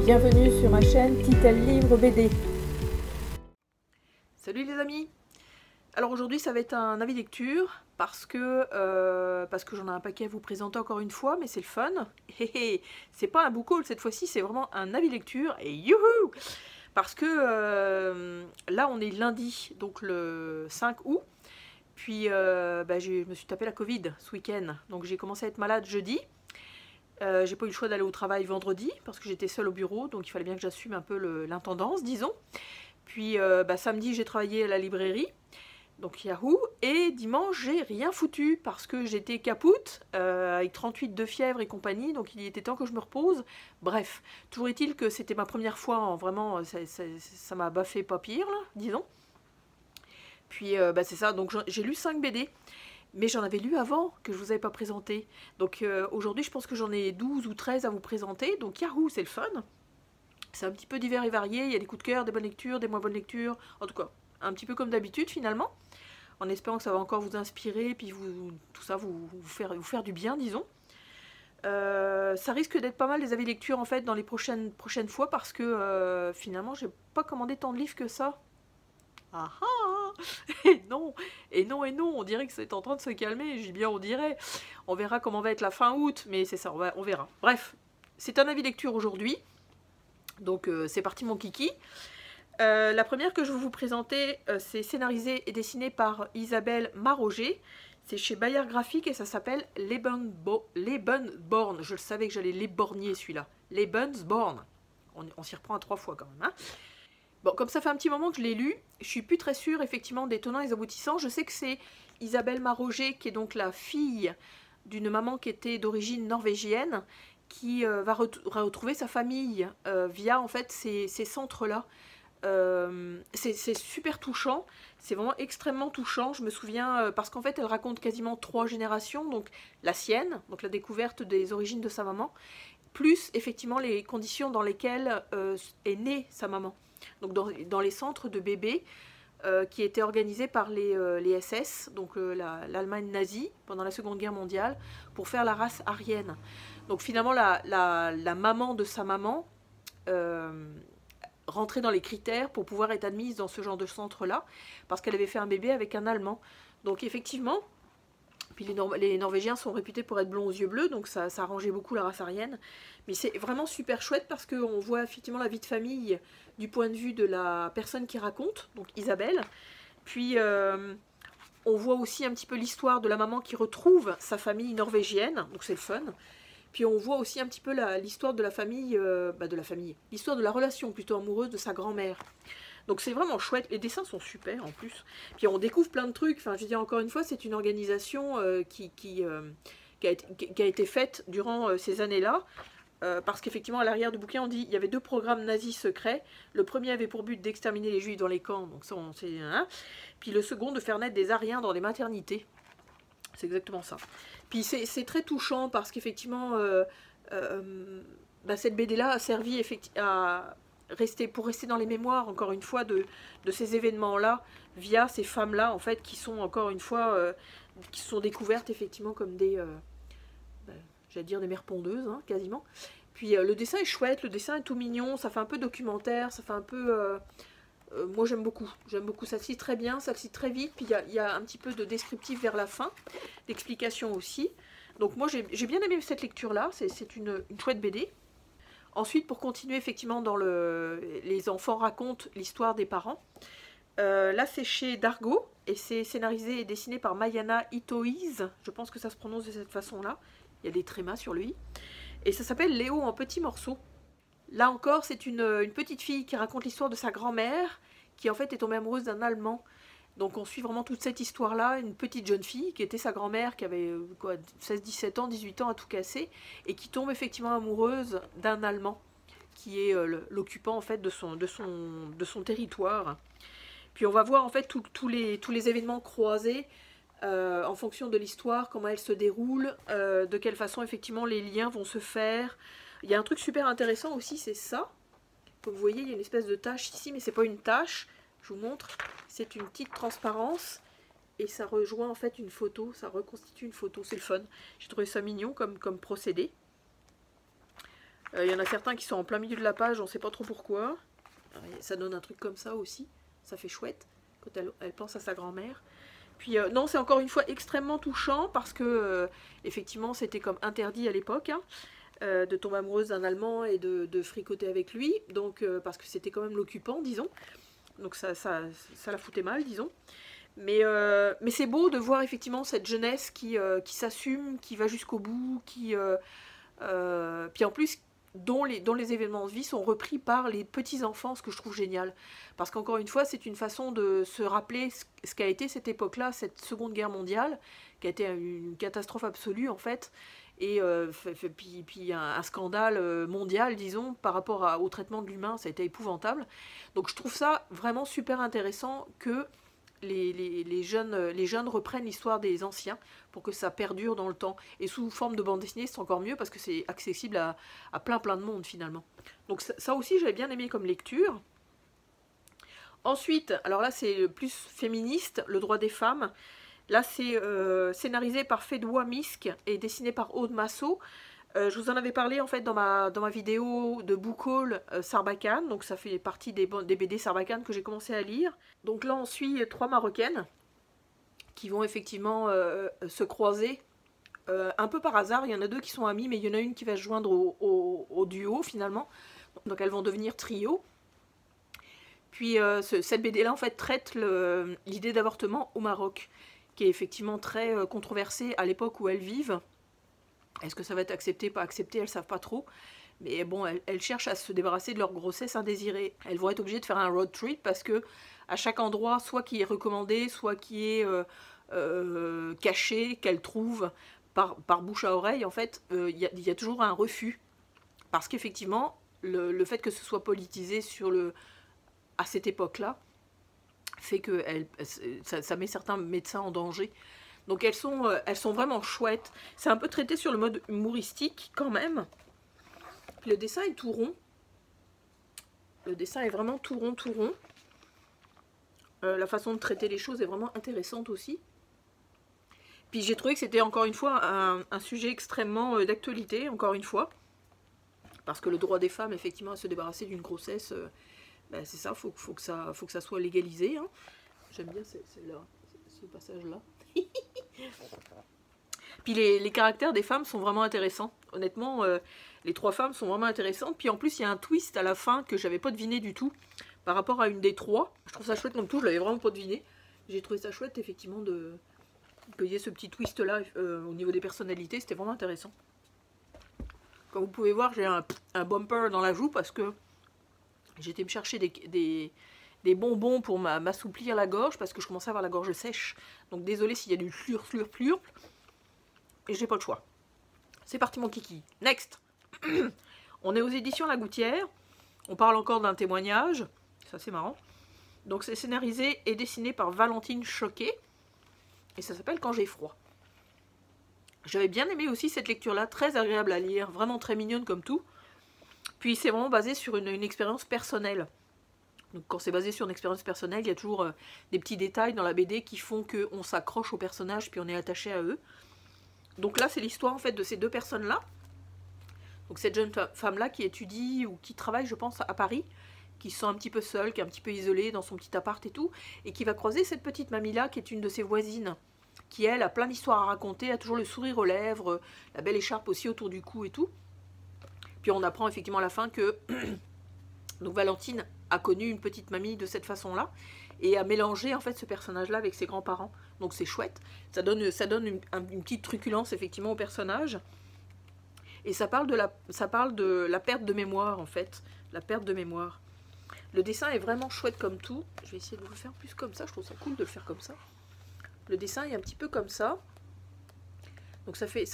Bienvenue sur ma chaîne Titel Livre BD. Salut les amis. Alors aujourd'hui ça va être un avis lecture parce que j'en ai un paquet à vous présenter encore une fois, mais c'est le fun. C'est pas un book haul cette fois-ci, c'est vraiment un avis lecture et youhou. Parce que là on est lundi, donc le 5 août. Puis je me suis tapé la Covid ce week-end, donc j'ai commencé à être malade jeudi. J'ai pas eu le choix d'aller au travail vendredi parce que j'étais seule au bureau, donc il fallait bien que j'assume un peu l'intendance, disons. Puis samedi j'ai travaillé à la librairie, donc Yahoo, et dimanche j'ai rien foutu parce que j'étais capoute, avec 38 de fièvre et compagnie, donc il était temps que je me repose. Bref, toujours est-il que c'était ma première fois, vraiment, ça m'a baffé pas pire, là, disons. Puis c'est ça, donc j'ai lu 5 BD. Mais j'en avais lu avant, que je ne vous avais pas présenté. Donc aujourd'hui, je pense que j'en ai 12 ou 13 à vous présenter. Donc Yahoo, c'est le fun. C'est un petit peu divers et varié. Il y a des coups de cœur, des bonnes lectures, des moins bonnes lectures. En tout cas, un petit peu comme d'habitude finalement. En espérant que ça va encore vous inspirer, puis tout ça vous faire du bien, disons. Ça risque d'être pas mal des avis lecture en fait dans les prochaines fois parce que finalement, j'ai pas commandé tant de livres que ça. Ah ah. Et non, on dirait que c'est en train de se calmer, j'ai bien on dirait. On verra comment va être la fin août, mais c'est ça, on verra. Bref, c'est un avis lecture aujourd'hui, donc c'est parti mon kiki. La première que je vais vous présenter, c'est scénarisé et dessiné par Isabelle Maroger. C'est chez Bayard Graphique et ça s'appelle Lebensborn. Je le savais que j'allais l'éborgner celui-là. Lebensborn. On s'y reprend à 3 fois quand même, hein. Bon, comme ça fait un petit moment que je l'ai lu, je suis plus très sûre effectivement des tenants et des aboutissants. Je sais que c'est Isabelle Maroger, qui est donc la fille d'une maman qui était d'origine norvégienne, qui va retrouver sa famille via en fait ces centres-là. C'est super touchant, c'est vraiment extrêmement touchant. Je me souviens, parce qu'en fait elle raconte quasiment 3 générations, donc la sienne, donc la découverte des origines de sa maman, plus effectivement les conditions dans lesquelles est née sa maman. Donc dans les centres de bébés qui étaient organisés par les SS, donc l'Allemagne nazie, pendant la Seconde Guerre mondiale, pour faire la race aryenne. Donc finalement, la maman de sa maman rentrait dans les critères pour pouvoir être admise dans ce genre de centre-là, parce qu'elle avait fait un bébé avec un Allemand. Donc effectivement, puis les Norvégiens sont réputés pour être blonds aux yeux bleus, donc ça arrangeait beaucoup la race aryenne. Mais c'est vraiment super chouette parce qu'on voit effectivement la vie de famille du point de vue de la personne qui raconte, donc Isabelle. Puis on voit aussi un petit peu l'histoire de la maman qui retrouve sa famille norvégienne, donc c'est le fun. Puis on voit aussi un petit peu l'histoire de la famille, l'histoire de la relation plutôt amoureuse de sa grand-mère. Donc c'est vraiment chouette, les dessins sont super en plus. Puis on découvre plein de trucs, enfin je veux dire encore une fois, c'est une organisation qui a été faite durant ces années-là. Parce qu'effectivement à l'arrière du bouquin on dit il y avait 2 programmes nazis secrets. Le premier avait pour but d'exterminer les juifs dans les camps, donc ça on sait, hein. Puis le second de faire naître des Aryens dans les maternités. C'est exactement ça. Puis c'est très touchant parce qu'effectivement cette BD-là a servi pour rester dans les mémoires, encore une fois, de ces événements-là, via ces femmes-là, en fait, qui sont, encore une fois, qui sont découvertes, effectivement, comme des, j'allais dire des mères pondeuses, hein, quasiment. Puis le dessin est chouette, le dessin est tout mignon, ça fait un peu documentaire, ça fait un peu... moi j'aime beaucoup, ça se lit très bien, ça se lit très vite, puis il y a un petit peu de descriptif vers la fin, d'explication aussi. Donc moi j'ai bien aimé cette lecture-là, c'est une chouette BD. Ensuite, pour continuer effectivement dans les enfants racontent l'histoire des parents. Là, c'est chez Dargaud et c'est scénarisé et dessiné par Mayana Itoiz. Je pense que ça se prononce de cette façon-là. Il y a des trémas sur lui. Et ça s'appelle Léo en petits morceaux. Là encore, c'est une petite fille qui raconte l'histoire de sa grand-mère qui en fait est tombée amoureuse d'un Allemand. Donc on suit vraiment toute cette histoire-là, une petite jeune fille qui était sa grand-mère, qui avait 16, 17 ans, 18 ans à tout casser, et qui tombe effectivement amoureuse d'un Allemand, qui est l'occupant en fait de son territoire. Puis on va voir en fait tous les événements croisés en fonction de l'histoire, comment elle se déroule, de quelle façon effectivement les liens vont se faire. Il y a un truc super intéressant aussi, c'est ça. Comme vous voyez, il y a une espèce de tache ici, mais c'est pas une tache. Je vous montre, c'est une petite transparence et ça rejoint en fait une photo, ça reconstitue une photo, c'est le fun. J'ai trouvé ça mignon comme procédé. Il y en a certains qui sont en plein milieu de la page, on ne sait pas trop pourquoi. Ça donne un truc comme ça aussi, ça fait chouette, quand elle pense à sa grand-mère. Puis non, c'est encore une fois extrêmement touchant, parce que effectivement c'était comme interdit à l'époque, hein, de tomber amoureuse d'un Allemand et de fricoter avec lui, donc parce que c'était quand même l'occupant, disons. Donc ça la foutait mal, disons. Mais c'est beau de voir effectivement cette jeunesse qui s'assume, qui va jusqu'au bout, puis en plus dont les événements de vie sont repris par les petits-enfants, ce que je trouve génial. Parce qu'encore une fois, c'est une façon de se rappeler ce qu'a été cette époque-là, cette Seconde Guerre mondiale, qui a été une catastrophe absolue en fait, et puis un scandale mondial, disons, par rapport au traitement de l'humain, ça a été épouvantable. Donc je trouve ça vraiment super intéressant que les jeunes reprennent l'histoire des anciens pour que ça perdure dans le temps. Et sous forme de bande dessinée, c'est encore mieux parce que c'est accessible à plein de monde finalement. Donc ça aussi, j'avais bien aimé comme lecture. Ensuite, alors là c'est plus féministe, le droit des femmes. Là c'est scénarisé par Fedwa Misk et dessiné par Aude Massot. Je vous en avais parlé en fait dans ma vidéo de Book Haul Sarbacane, donc ça fait partie des BD Sarbacane que j'ai commencé à lire. Donc là on suit 3 Marocaines qui vont effectivement se croiser un peu par hasard. Il y en a 2 qui sont amies, mais il y en a une qui va se joindre au duo finalement, donc elles vont devenir trio. Puis cette BD là en fait traite l'idée d'avortement au Maroc, qui est effectivement très controversée à l'époque où elles vivent. Est-ce que ça va être accepté, pas accepté, elles ne savent pas trop. Mais bon, elles cherchent à se débarrasser de leur grossesse indésirée. Elles vont être obligées de faire un road trip parce que à chaque endroit, soit qui est recommandé, soit qui est caché, qu'elles trouvent par bouche à oreille, en fait, y a toujours un refus. Parce qu'effectivement, le fait que ce soit politisé à cette époque-là, fait que ça met certains médecins en danger. Donc elles sont vraiment chouettes. C'est un peu traité sur le mode humoristique quand même. Puis le dessin est tout rond. Le dessin est vraiment tout rond, tout rond. La façon de traiter les choses est vraiment intéressante aussi. Puis j'ai trouvé que c'était encore une fois un sujet extrêmement d'actualité, encore une fois. Parce que le droit des femmes, effectivement, à se débarrasser d'une grossesse, ben c'est ça, faut que ça soit légalisé. Hein. J'aime bien ce passage-là. Puis les caractères des femmes sont vraiment intéressants. Honnêtement, les 3 femmes sont vraiment intéressantes. Puis en plus, il y a un twist à la fin que j'avais pas deviné du tout par rapport à une des 3. Je trouve ça chouette comme tout, je l'avais vraiment pas deviné. J'ai trouvé ça chouette, effectivement, qu'il y ait ce petit twist-là au niveau des personnalités. C'était vraiment intéressant. Comme vous pouvez voir, j'ai un bumper dans la joue parce que j'ai été me chercher des bonbons pour m'assouplir la gorge parce que je commençais à avoir la gorge sèche. Donc désolé s'il y a du flurp. Et j'ai pas le choix. C'est parti mon kiki. Next. On est aux éditions La Gouttière. On parle encore d'un témoignage. Ça c'est marrant. Donc c'est scénarisé et dessiné par Valentine Choquet. Et ça s'appelle Quand j'ai froid. J'avais bien aimé aussi cette lecture-là. Très agréable à lire. Vraiment très mignonne comme tout. Puis c'est vraiment basé sur une expérience personnelle. Donc quand c'est basé sur une expérience personnelle, il y a toujours des petits détails dans la BD qui font qu'on s'accroche aux personnages puis on est attaché à eux. Donc là, c'est l'histoire en fait de ces 2 personnes-là. Donc cette jeune femme-là qui étudie ou qui travaille, je pense, à Paris, qui se sent un petit peu seule, qui est un petit peu isolée dans son petit appart et tout, et qui va croiser cette petite mamie-là qui est une de ses voisines, qui elle a plein d'histoires à raconter, a toujours le sourire aux lèvres, la belle écharpe aussi autour du cou et tout. Puis on apprend effectivement à la fin que donc Valentine a connu une petite mamie de cette façon-là et a mélangé en fait ce personnage-là avec ses grands-parents. Donc c'est chouette. Ça donne une petite truculence effectivement au personnage. Et ça parle de la perte de mémoire en fait. La perte de mémoire. Le dessin est vraiment chouette comme tout. Je vais essayer de vous le faire plus comme ça. Je trouve ça cool de le faire comme ça. Le dessin est un petit peu comme ça. Donc ça fait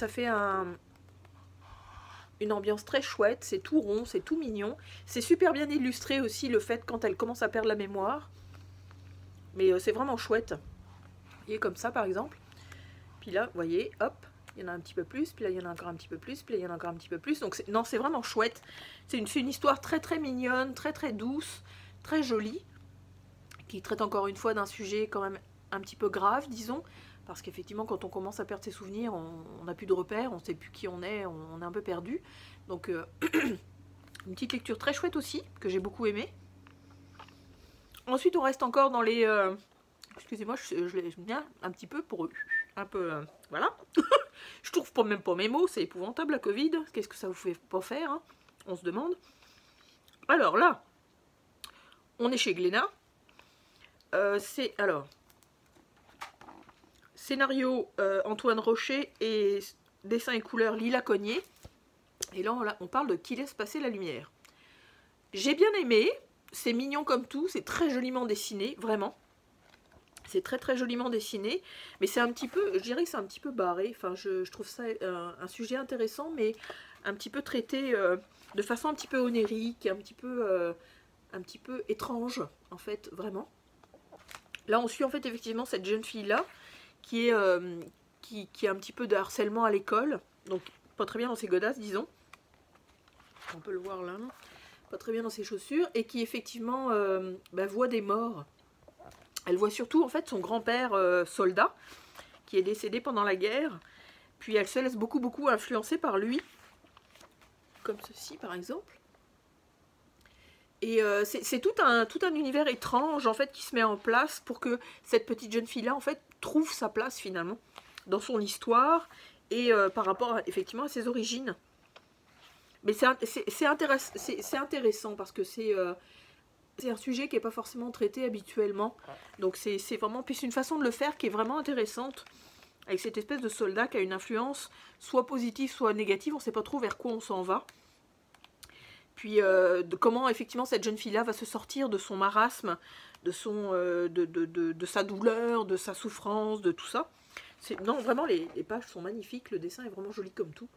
une ambiance très chouette, c'est tout rond, c'est tout mignon. C'est super bien illustré aussi le fait quand elle commence à perdre la mémoire. Mais c'est vraiment chouette. Vous voyez comme ça par exemple. Puis là, vous voyez, hop, il y en a un petit peu plus. Puis là, il y en a encore un petit peu plus. Puis là, il y en a encore un petit peu plus. Donc non, c'est vraiment chouette. C'est une histoire très très mignonne, très très douce, très jolie. Qui traite encore une fois d'un sujet quand même un petit peu grave, disons. parce qu'effectivement, quand on commence à perdre ses souvenirs, on n'a plus de repères, on ne sait plus qui on est un peu perdu. Donc, une petite lecture très chouette aussi, que j'ai beaucoup aimée. Ensuite, on reste encore dans les... excusez-moi, je l'ai bien un petit peu pour... Un peu... voilà. Je trouve même pas mes mots, c'est épouvantable la Covid. Qu'est-ce que ça vous fait pas faire, hein? On se demande. Alors là, on est chez Glénat. C'est... Alors... Scénario Antoine Rocher et dessin et couleurs Lila Cognier. Et là, on parle de Qui laisse passer la lumière. J'ai bien aimé. C'est mignon comme tout. C'est très joliment dessiné, vraiment. C'est très très joliment dessiné. Mais c'est un petit peu, je dirais que c'est un petit peu barré. Enfin, je trouve ça un sujet intéressant, mais un petit peu traité de façon un petit peu onérique, un petit peu étrange, en fait, vraiment. Là, on suit en fait effectivement cette jeune fille-là, qui a un petit peu de harcèlement à l'école, donc pas très bien dans ses godasses, disons. On peut le voir là, non? Pas très bien dans ses chaussures, et qui effectivement voit des morts. Elle voit surtout en fait son grand-père soldat, qui est décédé pendant la guerre, puis elle se laisse beaucoup influencer par lui, comme ceci par exemple. Et c'est tout un univers étrange en fait qui se met en place pour que cette petite jeune fille-là en fait trouve sa place finalement dans son histoire et par rapport effectivement à ses origines. Mais c'est intéressant parce que c'est un sujet qui n'est pas forcément traité habituellement. Donc c'est vraiment, puis c'est une façon de le faire qui est vraiment intéressante, avec cette espèce de soldat qui a une influence soit positive soit négative, on ne sait pas trop vers quoi on s'en va. Puis de comment effectivement cette jeune fille-là va se sortir de son marasme, de sa douleur, de sa souffrance, de tout ça. Non, vraiment, les pages sont magnifiques, le dessin est vraiment joli comme tout.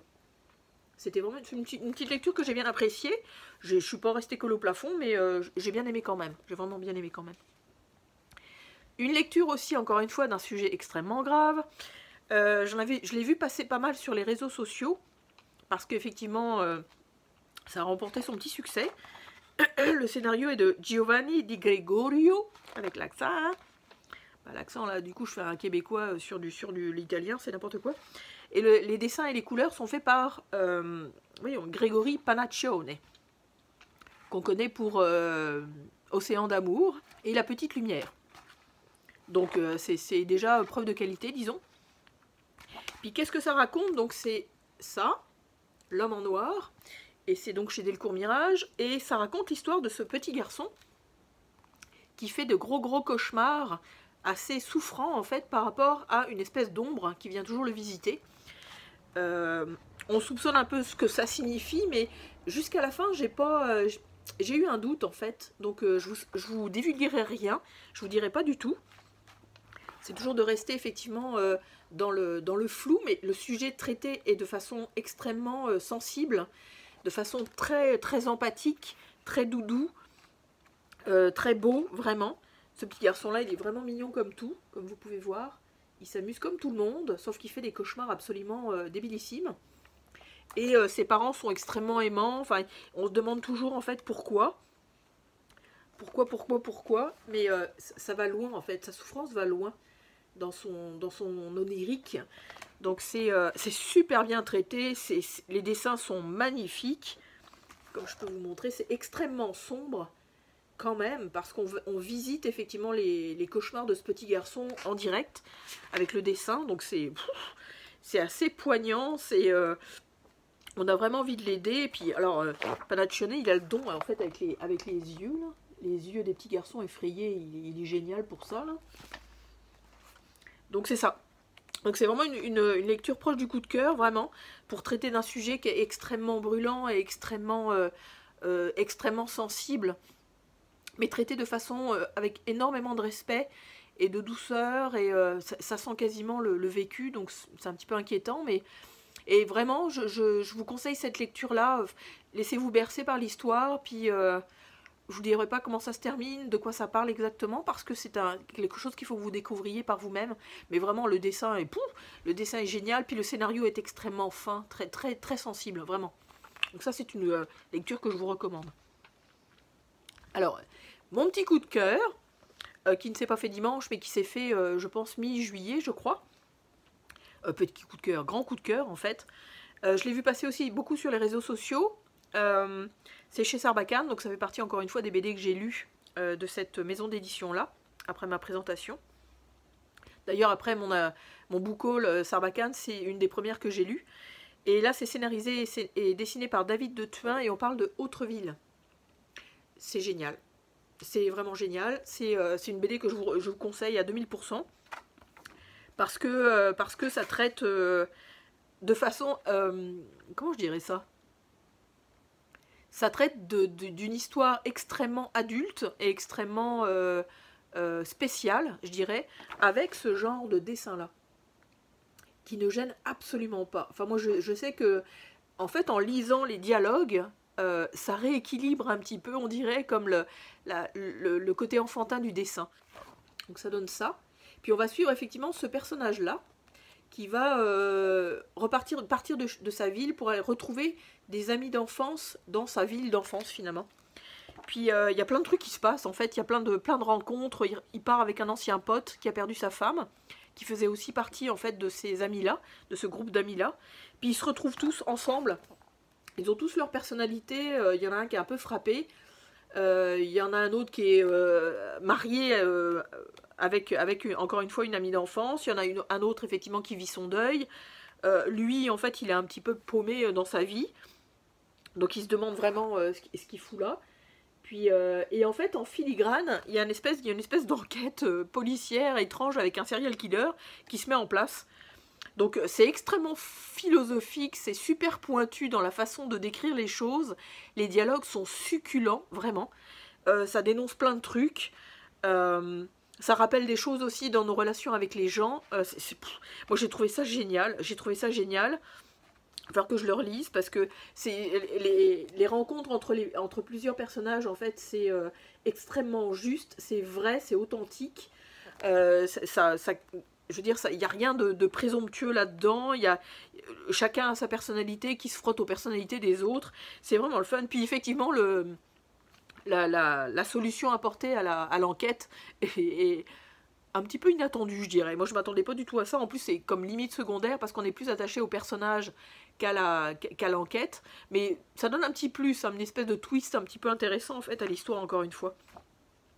C'était vraiment une petite lecture que j'ai bien appréciée. Je ne suis pas restée collée au plafond, mais j'ai bien aimé quand même. J'ai vraiment bien aimé quand même. Une lecture aussi, encore une fois, d'un sujet extrêmement grave. Je l'ai vu passer pas mal sur les réseaux sociaux, parce qu'effectivement... ça a remporté son petit succès. Le scénario est de Giovanni Di Gregorio, avec l'accent. Hein. L'accent là, du coup, je fais un québécois sur l'italien, c'est n'importe quoi. Et les dessins et les couleurs sont faits par Grégory Panaccione, qu'on connaît pour Océan d'amour et La Petite Lumière. Donc c'est déjà preuve de qualité, disons. Puis qu'est-ce que ça raconte? Donc c'est ça, l'homme en noir. Et c'est donc chez Delcourt Mirage, et ça raconte l'histoire de ce petit garçon qui fait de gros cauchemars assez souffrants en fait par rapport à une espèce d'ombre qui vient toujours le visiter. On soupçonne un peu ce que ça signifie, mais jusqu'à la fin j'ai eu un doute en fait, donc je vous divulguerai rien, je vous dirai pas du tout. C'est toujours de rester effectivement dans le flou, mais le sujet traité est de façon extrêmement sensible, de façon très empathique, très doudou, très beau, vraiment. Ce petit garçon-là, il est vraiment mignon comme tout, comme vous pouvez voir. Il s'amuse comme tout le monde, sauf qu'il fait des cauchemars absolument débilissimes. Et ses parents sont extrêmement aimants. Enfin, on se demande toujours, en fait, pourquoi. Pourquoi. Mais ça va loin, en fait. Sa souffrance va loin dans son onirique. Donc c'est super bien traité, les dessins sont magnifiques, comme je peux vous montrer, c'est extrêmement sombre quand même, parce qu'on visite effectivement les cauchemars de ce petit garçon en direct, avec le dessin, donc c'est assez poignant, on a vraiment envie de l'aider, et puis alors, Panaccione, il a le don, en fait, avec les yeux, là, les yeux des petits garçons effrayés, il est génial pour ça, là. Donc c'est ça. Donc c'est vraiment une lecture proche du coup de cœur, vraiment, pour traiter d'un sujet qui est extrêmement brûlant et extrêmement sensible, mais traité de façon avec énormément de respect et de douceur, et ça sent quasiment le vécu, donc c'est un petit peu inquiétant, mais et vraiment, je vous conseille cette lecture-là, laissez-vous bercer par l'histoire, puis... je vous dirai pas comment ça se termine, de quoi ça parle exactement, parce que c'est quelque chose qu'il faut que vous découvriez par vous-même. Mais vraiment, le dessin est génial, puis le scénario est extrêmement fin, très sensible, vraiment. Donc ça, c'est une lecture que je vous recommande. Alors, mon petit coup de cœur, qui ne s'est pas fait dimanche, mais qui s'est fait, je pense, mi-juillet, je crois. Petit coup de cœur, grand coup de cœur en fait. Je l'ai vu passer aussi beaucoup sur les réseaux sociaux. C'est chez Sarbacane, donc ça fait partie encore une fois des BD que j'ai lus de cette maison d'édition là, après ma présentation. D'ailleurs après mon book haul Sarbacane, c'est une des premières que j'ai lues. Et là c'est scénarisé et dessiné par David de Thuin et on parle de Autreville. C'est génial. C'est vraiment génial. C'est une BD que je vous conseille à 2000%. Parce que ça traite de façon... comment je dirais ça? Ça traite d'une histoire extrêmement adulte et extrêmement spéciale, je dirais, avec ce genre de dessin-là. Qui ne gêne absolument pas. Enfin, moi, je sais que, en fait, en lisant les dialogues, ça rééquilibre un petit peu, on dirait, comme le côté enfantin du dessin. Donc ça donne ça. Puis on va suivre effectivement ce personnage-là, qui va partir de sa ville pour aller retrouver des amis d'enfance dans sa ville d'enfance finalement. Puis il y a plein de trucs qui se passent en fait, il y a plein de rencontres, il part avec un ancien pote qui a perdu sa femme, qui faisait aussi partie en fait de ces amis-là, de ce groupe d'amis-là. Puis ils se retrouvent tous ensemble, ils ont tous leur personnalité, il y en a un qui est un peu frappé, il y en a un autre qui est marié avec encore une fois une amie d'enfance. Il y en a un autre effectivement qui vit son deuil. Lui en fait il est un petit peu paumé dans sa vie. Donc il se demande vraiment ce qu'il fout là. Puis, et en fait en filigrane il y a une espèce d'enquête policière étrange avec un serial killer qui se met en place. Donc c'est extrêmement philosophique, c'est super pointu dans la façon de décrire les choses. Les dialogues sont succulents, vraiment. Ça dénonce plein de trucs. Ça rappelle des choses aussi dans nos relations avec les gens. Moi j'ai trouvé ça génial. Il va falloir que je le relise parce que les rencontres entre plusieurs personnages, en fait, c'est extrêmement juste, c'est vrai, c'est authentique. Je veux dire, il n'y a rien de présomptueux là-dedans. Chacun a sa personnalité qui se frotte aux personnalités des autres. C'est vraiment le fun. Puis effectivement, la solution apportée à l'enquête est un petit peu inattendue, je dirais. Moi, je ne m'attendais pas du tout à ça. En plus, c'est comme limite secondaire parce qu'on est plus attaché au personnage qu'à l'enquête. Mais ça donne un petit plus, une espèce de twist un petit peu intéressant en fait à l'histoire, encore une fois.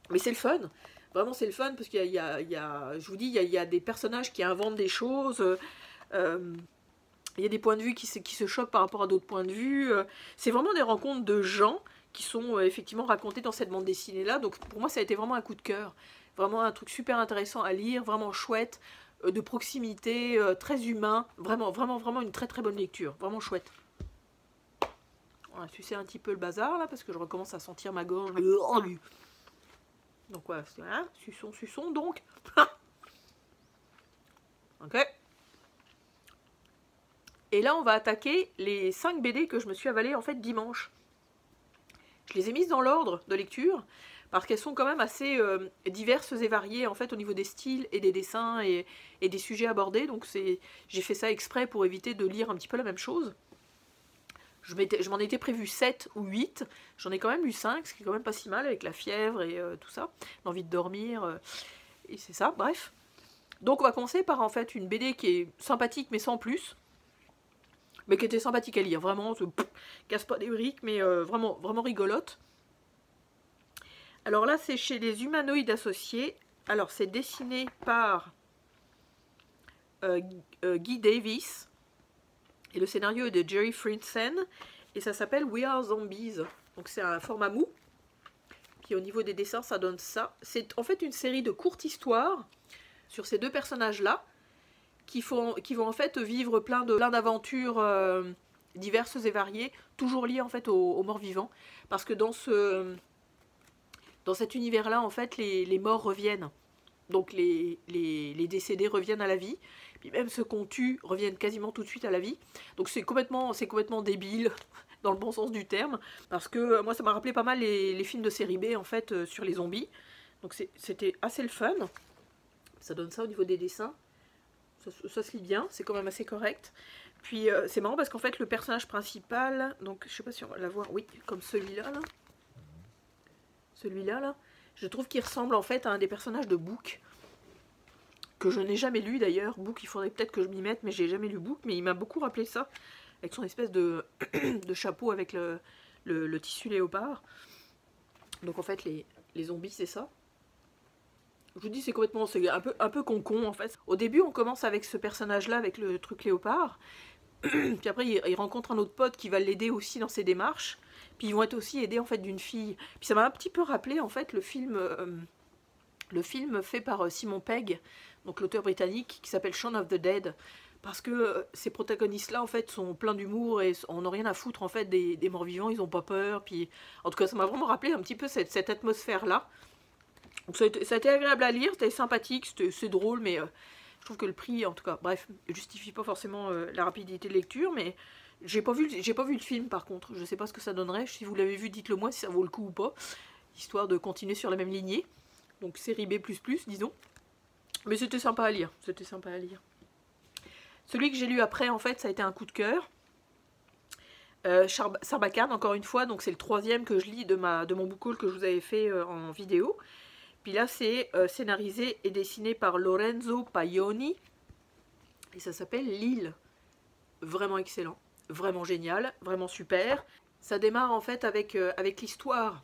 Mais c'est le fun. Vraiment, c'est le fun parce qu'il je vous dis, il y a des personnages qui inventent des choses. Il y a des points de vue qui se choquent par rapport à d'autres points de vue. C'est vraiment des rencontres de gens qui sont effectivement racontés dans cette bande dessinée-là. Donc pour moi, ça a été vraiment un coup de cœur. Vraiment un truc super intéressant à lire, vraiment chouette, de proximité, très humain. Vraiment, vraiment, vraiment une très très bonne lecture. Vraiment chouette. On va sucer un petit peu le bazar là parce que je recommence à sentir ma gorge. Donc voilà, suçons donc. Ok. Et là, on va attaquer les 5 BD que je me suis avalées en fait dimanche. Je les ai mises dans l'ordre de lecture parce qu'elles sont quand même assez diverses et variées en fait au niveau des styles et des dessins et des sujets abordés. Donc j'ai fait ça exprès pour éviter de lire un petit peu la même chose. Je m'en étais prévu 7 ou 8, j'en ai quand même lu 5, ce qui est quand même pas si mal avec la fièvre et tout ça, l'envie de dormir, et c'est ça, bref. Donc on va commencer par en fait une BD qui est sympathique mais sans plus, mais qui était sympathique à lire, vraiment, casse pas des briques, mais vraiment, vraiment rigolote. Alors là c'est chez les Humanoïdes Associés, alors c'est dessiné par Guy Davis, et le scénario est de Jerry Frinsen. Et ça s'appelle We Are Zombies. Donc c'est un format mou. Puis au niveau des dessins, ça donne ça. C'est en fait une série de courtes histoires sur ces deux personnages-là. Qui vont en fait vivre plein d'aventures diverses et variées. Toujours liées en fait aux morts vivants. Parce que dans cet univers-là, en fait, les morts reviennent. Donc les décédés reviennent à la vie. Puis même ceux qu'on tue reviennent quasiment tout de suite à la vie. Donc c'est complètement débile, dans le bon sens du terme. Parce que moi ça m'a rappelé pas mal les films de série B en fait sur les zombies. Donc c'était assez le fun. Ça donne ça au niveau des dessins. Ça se lit bien, c'est quand même assez correct. Puis c'est marrant parce qu'en fait le personnage principal, donc je sais pas si on va la voir, oui, comme celui-là là. Celui-là là, je trouve qu'il ressemble en fait à un des personnages de Book. que je n'ai jamais lu d'ailleurs. Book, il faudrait peut-être que je m'y mette, mais j'ai jamais lu Book, mais il m'a beaucoup rappelé ça, avec son espèce de, de chapeau avec le tissu léopard. Donc en fait, les zombies, c'est ça. Je vous dis, c'est complètement, c'est un peu con en fait. Au début, on commence avec ce personnage-là, avec le truc léopard. Puis après, il rencontre un autre pote qui va l'aider aussi dans ses démarches. Puis ils vont être aussi aidés en fait d'une fille. Puis ça m'a un petit peu rappelé en fait le film fait par Simon Pegg, donc l'auteur britannique, qui s'appelle Shaun of the Dead. Parce que ces protagonistes-là en fait sont pleins d'humour et on n'a rien à foutre en fait des morts-vivants, ils n'ont pas peur. Puis en tout cas, ça m'a vraiment rappelé un petit peu cette atmosphère-là. Donc ça a été agréable à lire, c'était sympathique, c'est drôle, mais je trouve que le prix, en tout cas, bref, justifie pas forcément la rapidité de lecture, mais j'ai pas vu le film par contre, je sais pas ce que ça donnerait, si vous l'avez vu, dites-le moi si ça vaut le coup ou pas, histoire de continuer sur la même lignée, donc série B++, disons, mais c'était sympa à lire, Celui que j'ai lu après, en fait, ça a été un coup de cœur, Sarbacane, encore une fois, donc c'est le 3e que je lis de mon book haul que je vous avais fait en vidéo. Puis là, c'est scénarisé et dessiné par Lorenzo Paioni. Et ça s'appelle L'île. Vraiment excellent, vraiment génial, vraiment super. Ça démarre en fait avec l'histoire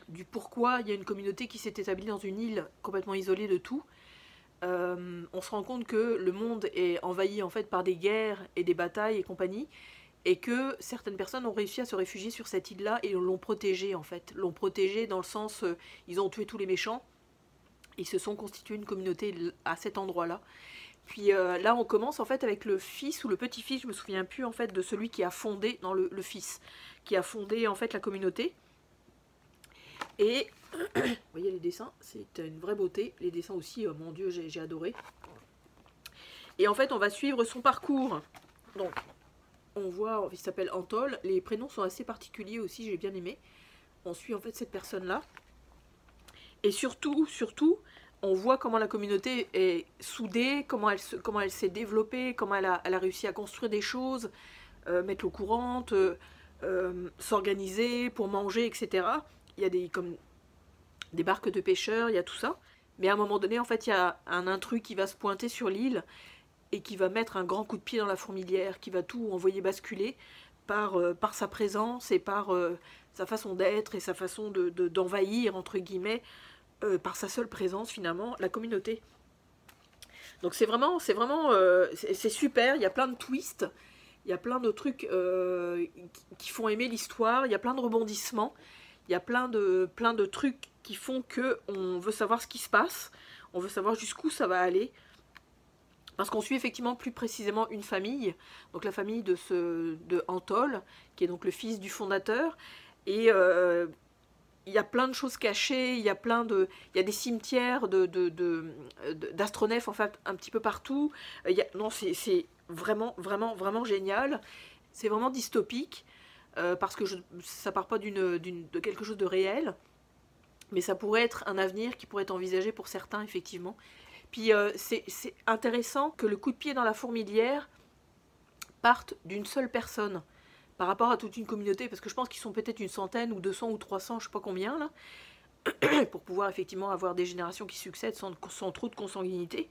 du pourquoi il y a une communauté qui s'est établie dans une île complètement isolée de tout. On se rend compte que le monde est envahi en fait par des guerres et des batailles et compagnie. Et que certaines personnes ont réussi à se réfugier sur cette île-là et l'ont protégée en fait. L'ont protégée dans le sens, ils ont tué tous les méchants, ils se sont constitués une communauté à cet endroit-là. Puis là on commence en fait avec le fils ou le petit-fils, je me souviens plus en fait de celui qui a fondé, non le fils, qui a fondé en fait la communauté. Et, vous voyez les dessins, c'est une vraie beauté, les dessins aussi, mon dieu j'ai adoré. Et en fait on va suivre son parcours, donc... On voit, il s'appelle Antol, les prénoms sont assez particuliers aussi, j'ai bien aimé. On suit en fait cette personne-là. Et surtout, on voit comment la communauté est soudée, comment elle s'est développée, comment elle a réussi à construire des choses, mettre l'eau courante, s'organiser pour manger, etc. Il y a comme des barques de pêcheurs, il y a tout ça. Mais à un moment donné, en fait, il y a un intrus qui va se pointer sur l'île et qui va mettre un grand coup de pied dans la fourmilière, qui va tout envoyer basculer par sa présence et par sa façon d'être et sa façon d'envahir, entre guillemets, par sa seule présence finalement, la communauté. Donc c'est super, il y a plein de twists, il y a plein de trucs qui font aimer l'histoire, il y a plein de rebondissements, il y a plein de trucs qui font que on veut savoir ce qui se passe, on veut savoir jusqu'où ça va aller. Parce qu'on suit effectivement plus précisément une famille, donc la famille de Antol, qui est donc le fils du fondateur, et il y a plein de choses cachées, il y a des cimetières d'astronefs en fait un petit peu partout. Non, c'est vraiment génial, c'est vraiment dystopique, parce que ça part pas de quelque chose de réel, mais ça pourrait être un avenir qui pourrait être envisagé pour certains effectivement. Puis c'est intéressant que le coup de pied dans la fourmilière parte d'une seule personne par rapport à toute une communauté, parce que je pense qu'ils sont peut-être une centaine ou 200 ou 300, je sais pas combien là, pour pouvoir effectivement avoir des générations qui succèdent sans trop de consanguinité.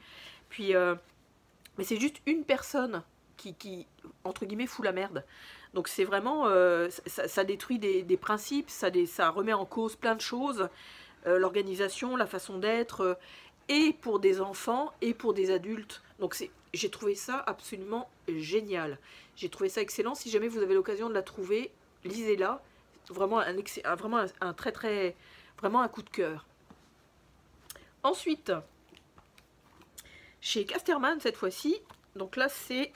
Puis, mais c'est juste une personne qui entre guillemets fout la merde. Donc c'est vraiment, ça détruit des principes, ça remet en cause plein de choses, l'organisation, la façon d'être, et pour des enfants et pour des adultes. Donc j'ai trouvé ça absolument génial. J'ai trouvé ça excellent. Si jamais vous avez l'occasion de la trouver, lisez-la. Vraiment vraiment un coup de cœur. Ensuite, chez Casterman cette fois-ci, donc là c'est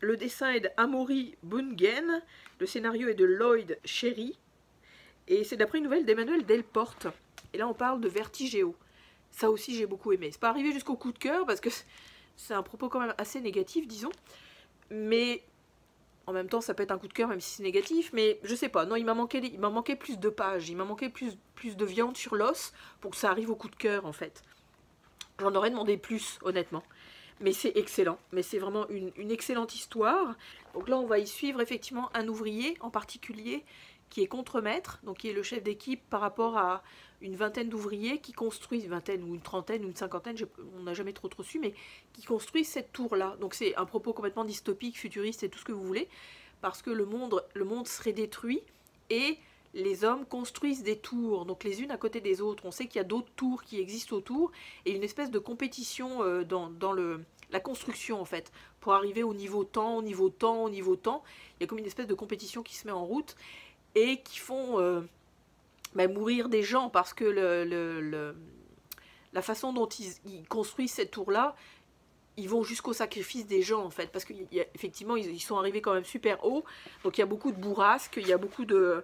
le dessin est d'Amaury Bungen, le scénario est de Lloyd Cherry, et c'est d'après une nouvelle d'Emmanuel Delporte. Et là on parle de Vertigéo. Ça aussi j'ai beaucoup aimé. C'est pas arrivé jusqu'au coup de cœur parce que c'est un propos quand même assez négatif, disons. Mais en même temps ça peut être un coup de cœur même si c'est négatif. Mais je sais pas, non, il m'a manqué plus de pages. Il m'a manqué plus de viande sur l'os pour que ça arrive au coup de cœur en fait. J'en aurais demandé plus honnêtement. Mais c'est excellent. Mais c'est vraiment une excellente histoire. Donc là on va y suivre effectivement un ouvrier en particulier qui est contremaître, donc qui est le chef d'équipe par rapport à une vingtaine d'ouvriers qui construisent, une vingtaine ou une trentaine ou une cinquantaine, on n'a jamais trop su, mais qui construisent cette tour-là. Donc c'est un propos complètement dystopique, futuriste et tout ce que vous voulez, parce que le monde serait détruit et les hommes construisent des tours, donc les unes à côté des autres. On sait qu'il y a d'autres tours qui existent autour, et une espèce de compétition dans la construction en fait, pour arriver au niveau temps, au niveau temps, au niveau temps. Il y a comme une espèce de compétition qui se met en route, et qui font mourir des gens, parce que la façon dont ils construisent cette tour-là, ils vont jusqu'au sacrifice des gens en fait, parce qu'effectivement ils sont arrivés quand même super haut, donc il y a beaucoup de bourrasques, il y a beaucoup de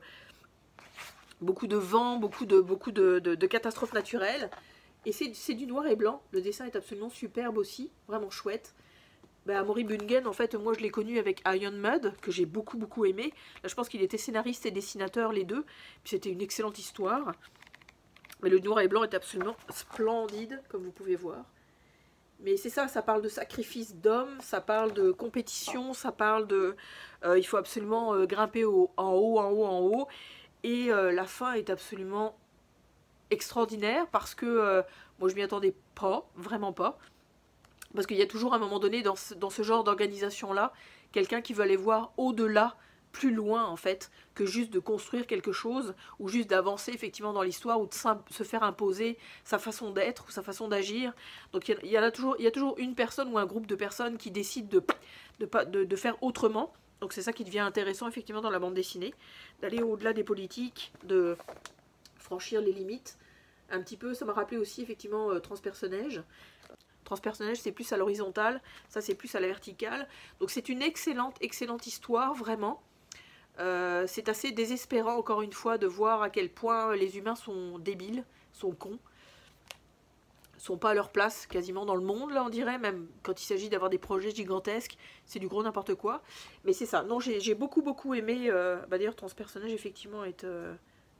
vent, beaucoup de catastrophes naturelles, et c'est du noir et blanc. Le dessin est absolument superbe aussi, vraiment chouette. Maury Bungen, en fait, moi je l'ai connu avec Iron Mud, que j'ai beaucoup aimé. Là je pense qu'il était scénariste et dessinateur les deux, puis c'était une excellente histoire. Mais le noir et blanc est absolument splendide, comme vous pouvez voir. Mais c'est ça, ça parle de sacrifice d'hommes, ça parle de compétition, ça parle de... il faut absolument grimper en haut. Et la fin est absolument extraordinaire, parce que moi je m'y attendais pas, vraiment pas. Parce qu'il y a toujours à un moment donné dans ce genre d'organisation-là, quelqu'un qui veut aller voir au-delà, plus loin en fait, que juste de construire quelque chose, ou juste d'avancer effectivement dans l'histoire, ou de se faire imposer sa façon d'être, ou sa façon d'agir. Donc il y a toujours une personne ou un groupe de personnes qui décident de faire autrement. Donc c'est ça qui devient intéressant effectivement dans la bande dessinée, d'aller au-delà des politiques, de franchir les limites. Un petit peu, ça m'a rappelé aussi effectivement Transpersonnage. Transpersonnage, c'est plus à l'horizontale, ça c'est plus à la verticale. Donc c'est une excellente histoire, vraiment. C'est assez désespérant, encore une fois, de voir à quel point les humains sont débiles, sont cons. Sont pas à leur place quasiment dans le monde, là on dirait, même quand il s'agit d'avoir des projets gigantesques, c'est du gros n'importe quoi. Mais c'est ça, non, j'ai beaucoup aimé, d'ailleurs Transpersonnage effectivement est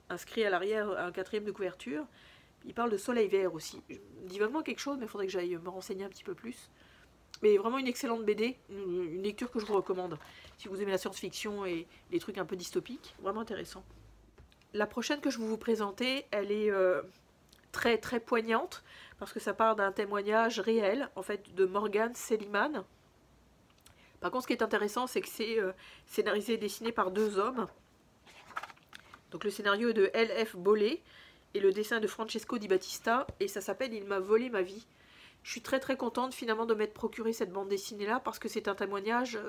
inscrit à l'arrière, à un 4e de couverture. Il parle de Soleil Vert aussi. Je me dis vaguement quelque chose, mais il faudrait que j'aille me renseigner un petit peu plus. Mais vraiment une excellente BD, une lecture que je vous recommande. Si vous aimez la science-fiction et les trucs un peu dystopiques, vraiment intéressant. La prochaine que je vais vous présenter, elle est très poignante, parce que ça part d'un témoignage réel, en fait, de Morgan Seligman. Par contre, ce qui est intéressant, c'est que c'est scénarisé et dessiné par 2 hommes. Donc le scénario est de L.F. Bollé, et le dessin de Francesco Di Battista, et ça s'appelle « Il m'a volé ma vie ». Je suis très contente finalement de m'être procuré cette bande dessinée là, parce que c'est un témoignage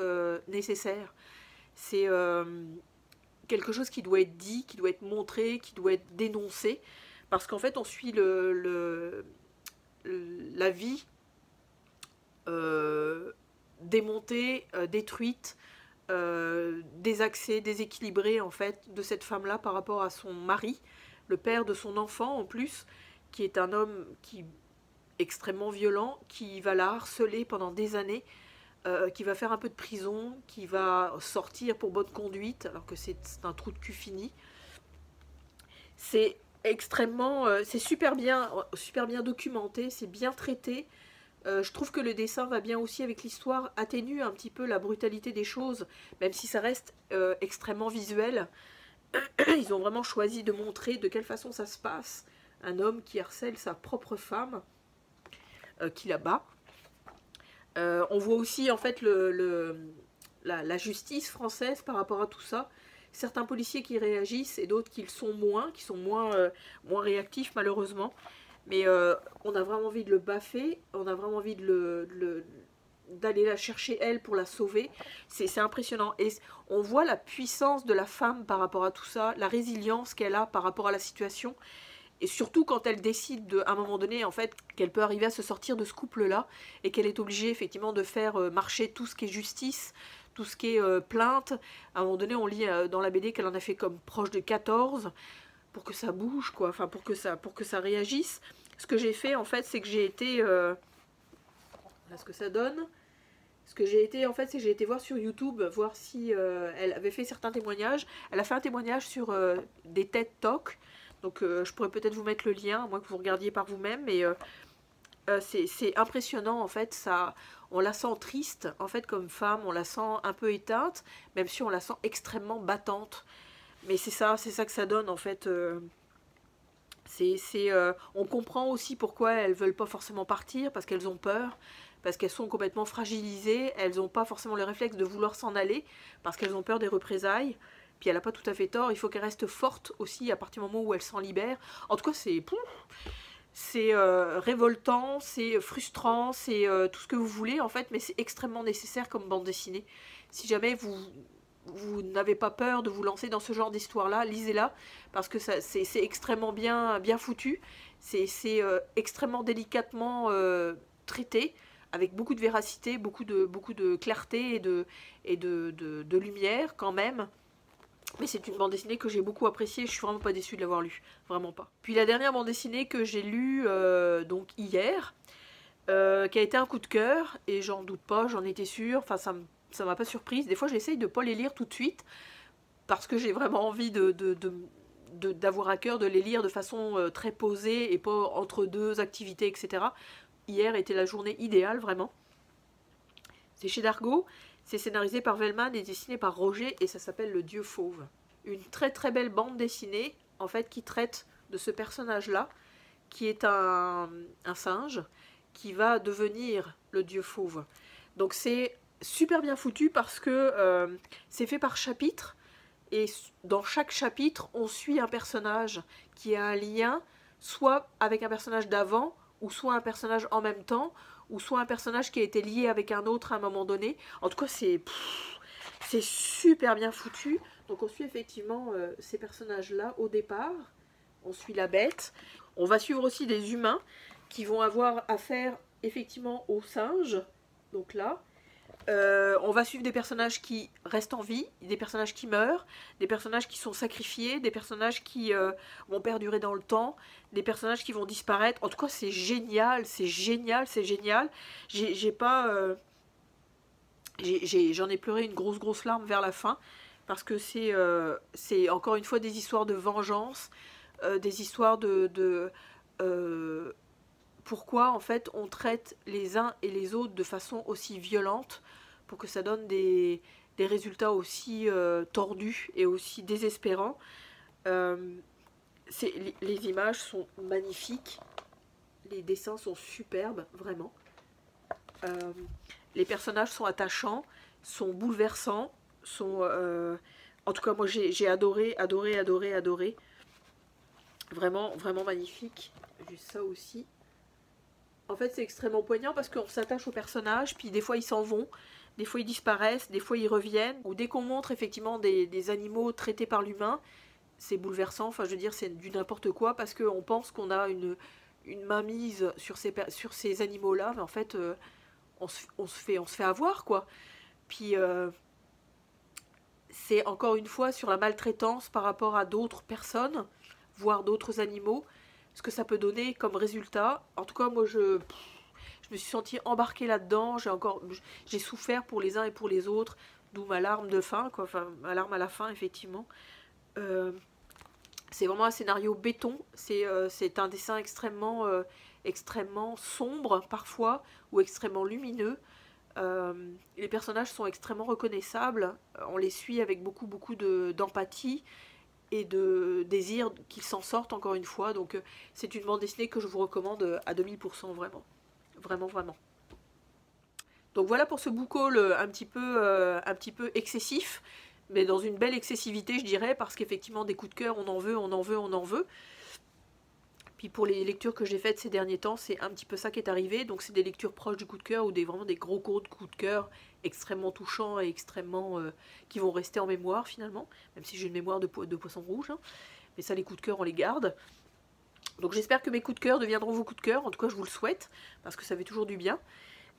nécessaire. C'est quelque chose qui doit être dit, qui doit être montré, qui doit être dénoncé, parce qu'en fait on suit la vie démontée, détruite, désaxée, déséquilibrée en fait de cette femme là par rapport à son mari, le père de son enfant en plus, qui est un homme extrêmement violent, qui va la harceler pendant des années, qui va faire un peu de prison, qui va sortir pour bonne conduite, alors que c'est un trou de cul fini. C'est extrêmement... c'est super bien documenté, c'est bien traité. Je trouve que le dessin va bien aussi avec l'histoire, atténue un petit peu la brutalité des choses, même si ça reste extrêmement visuel. Ils ont vraiment choisi de montrer de quelle façon ça se passe. Un homme qui harcèle sa propre femme, qui la bat. On voit aussi en fait la justice française par rapport à tout ça. Certains policiers qui réagissent et d'autres qui sont moins réactifs malheureusement. Mais on a vraiment envie de le baffer, on a vraiment envie d'aller la chercher elle pour la sauver. C'est impressionnant, et on voit la puissance de la femme par rapport à tout ça, la résilience qu'elle a par rapport à la situation, et surtout quand elle décide à un moment donné en fait qu'elle peut arriver à se sortir de ce couple là, et qu'elle est obligée effectivement de faire marcher tout ce qui est justice, tout ce qui est plainte. À un moment donné on lit dans la BD qu'elle en a fait comme proche de 14 pour que ça bouge quoi, enfin pour que ça réagisse. Ce que j'ai fait en fait, c'est que j'ai été voilà ce que ça donne. Ce que j'ai été en fait, c'est que j'ai été voir sur YouTube, voir si elle avait fait certains témoignages. Elle a fait un témoignage sur des TED Talks, donc je pourrais peut-être vous mettre le lien, à moins que vous regardiez par vous-même, mais c'est impressionnant en fait. Ça, on la sent triste en fait comme femme, on la sent un peu éteinte, même si on la sent extrêmement battante. Mais c'est ça que ça donne en fait. On comprend aussi pourquoi elles veulent pas forcément partir, parce qu'elles ont peur, parce qu'elles sont complètement fragilisées, elles n'ont pas forcément le réflexe de vouloir s'en aller, parce qu'elles ont peur des représailles. Puis elle n'a pas tout à fait tort, il faut qu'elles restent fortes aussi à partir du moment où elles s'en libèrent. En tout cas, c'est révoltant, c'est frustrant, c'est tout ce que vous voulez en fait, mais c'est extrêmement nécessaire comme bande dessinée. Si jamais vous n'avez pas peur de vous lancer dans ce genre d'histoire-là, lisez-la, parce que c'est extrêmement bien foutu, c'est extrêmement délicatement traité, avec beaucoup de véracité, beaucoup de clarté et de lumière quand même. Mais c'est une bande dessinée que j'ai beaucoup appréciée, je suis vraiment pas déçue de l'avoir lue, vraiment pas. Puis la dernière bande dessinée que j'ai lue donc hier, qui a été un coup de cœur, et j'en doute pas, j'en étais sûre, enfin ça m'a pas surprise. Des fois j'essaye de pas les lire tout de suite, parce que j'ai vraiment envie d'avoir à cœur de les lire de façon très posée, et pas entre deux activités, etc. Hier était la journée idéale, vraiment. C'est chez Dargaud. C'est scénarisé par Velman et dessiné par Roger et ça s'appelle Le Dieu Fauve. Une très très belle bande dessinée en fait qui traite de ce personnage-là qui est un singe qui va devenir le Dieu Fauve. Donc c'est super bien foutu parce que c'est fait par chapitre et dans chaque chapitre on suit un personnage qui a un lien soit avec un personnage d'avant ou soit un personnage en même temps ou soit un personnage qui a été lié avec un autre à un moment donné. En tout cas, c'est super bien foutu. Donc on suit effectivement ces personnages-là au départ. On suit la bête. On va suivre aussi des humains qui vont avoir affaire effectivement aux singes. Donc là, on va suivre des personnages qui restent en vie, des personnages qui meurent, des personnages qui sont sacrifiés, des personnages qui vont perdurer dans le temps, des personnages qui vont disparaître. En tout cas, c'est génial, c'est génial, c'est génial. J'en ai pleuré une grosse larme vers la fin, parce que c'est encore une fois des histoires de vengeance, des histoires pourquoi en fait on traite les uns et les autres de façon aussi violente pour que ça donne des résultats aussi tordus et aussi désespérants. Les images sont magnifiques, les dessins sont superbes, vraiment. Les personnages sont attachants, sont bouleversants, en tout cas moi j'ai adoré. Vraiment, vraiment magnifique. Juste ça aussi. En fait, c'est extrêmement poignant parce qu'on s'attache aux personnages, puis des fois ils s'en vont, des fois ils disparaissent, des fois ils reviennent. Ou dès qu'on montre effectivement des animaux traités par l'humain, c'est bouleversant. Enfin, je veux dire, c'est du n'importe quoi parce qu'on pense qu'on a une mainmise sur ces animaux-là, mais en fait, on se fait avoir, quoi. Puis, c'est encore une fois sur la maltraitance par rapport à d'autres personnes, voire d'autres animaux, ce que ça peut donner comme résultat. En tout cas, moi, je me suis sentie embarquée là-dedans. J'ai souffert pour les uns et pour les autres, d'où ma larme de fin, quoi. Enfin, ma larme à la fin, effectivement. C'est vraiment un scénario béton. C'est un dessin extrêmement sombre, parfois, ou extrêmement lumineux. Les personnages sont extrêmement reconnaissables. On les suit avec beaucoup d'empathie et de désir qu'ils s'en sortent encore une fois. Donc c'est une bande dessinée que je vous recommande à 2000%, vraiment. Vraiment. Donc voilà pour ce book haul un petit peu excessif, mais dans une belle excessivité je dirais, parce qu'effectivement des coups de cœur on en veut. Puis pour les lectures que j'ai faites ces derniers temps, c'est un petit peu ça qui est arrivé. Donc c'est des lectures proches du coup de cœur ou vraiment des gros coups de cœur extrêmement touchants et extrêmement qui vont rester en mémoire finalement, même si j'ai une mémoire de poisson rouge, hein. Mais ça, les coups de cœur on les garde. Donc j'espère que mes coups de cœur deviendront vos coups de cœur. En tout cas je vous le souhaite, parce que ça fait toujours du bien.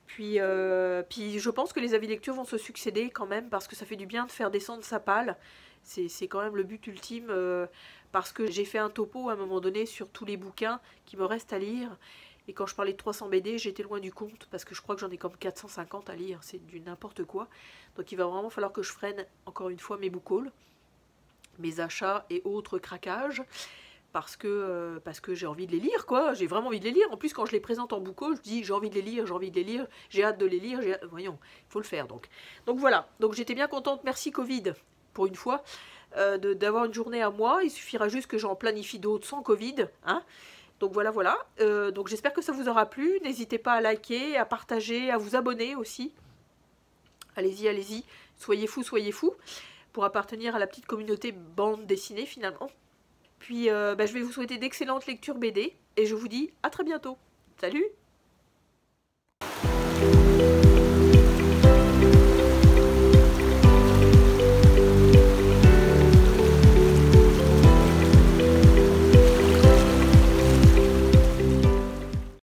Puis je pense que les avis lecture vont se succéder quand même, parce que ça fait du bien de faire descendre sa palle. C'est quand même le but ultime, parce que j'ai fait un topo à un moment donné sur tous les bouquins qui me restent à lire. Et quand je parlais de 300 BD, j'étais loin du compte, parce que je crois que j'en ai comme 450 à lire. C'est du n'importe quoi. Donc il va vraiment falloir que je freine encore une fois mes book hauls, mes achats et autres craquages. Parce que j'ai envie de les lire, quoi. J'ai vraiment envie de les lire. En plus, quand je les présente en book haul, je dis j'ai envie de les lire, j'ai hâte de les lire. Voyons, il faut le faire donc. Donc voilà. Donc j'étais bien contente. Merci Covid, pour une fois. d'avoir une journée à moi. Il suffira juste que j'en planifie d'autres sans Covid. Hein. Donc voilà, voilà. Donc j'espère que ça vous aura plu. N'hésitez pas à liker, à partager, à vous abonner aussi. Allez-y, allez-y. Soyez fous, pour appartenir à la petite communauté bande dessinée finalement. Puis je vais vous souhaiter d'excellentes lectures BD et je vous dis à très bientôt. Salut!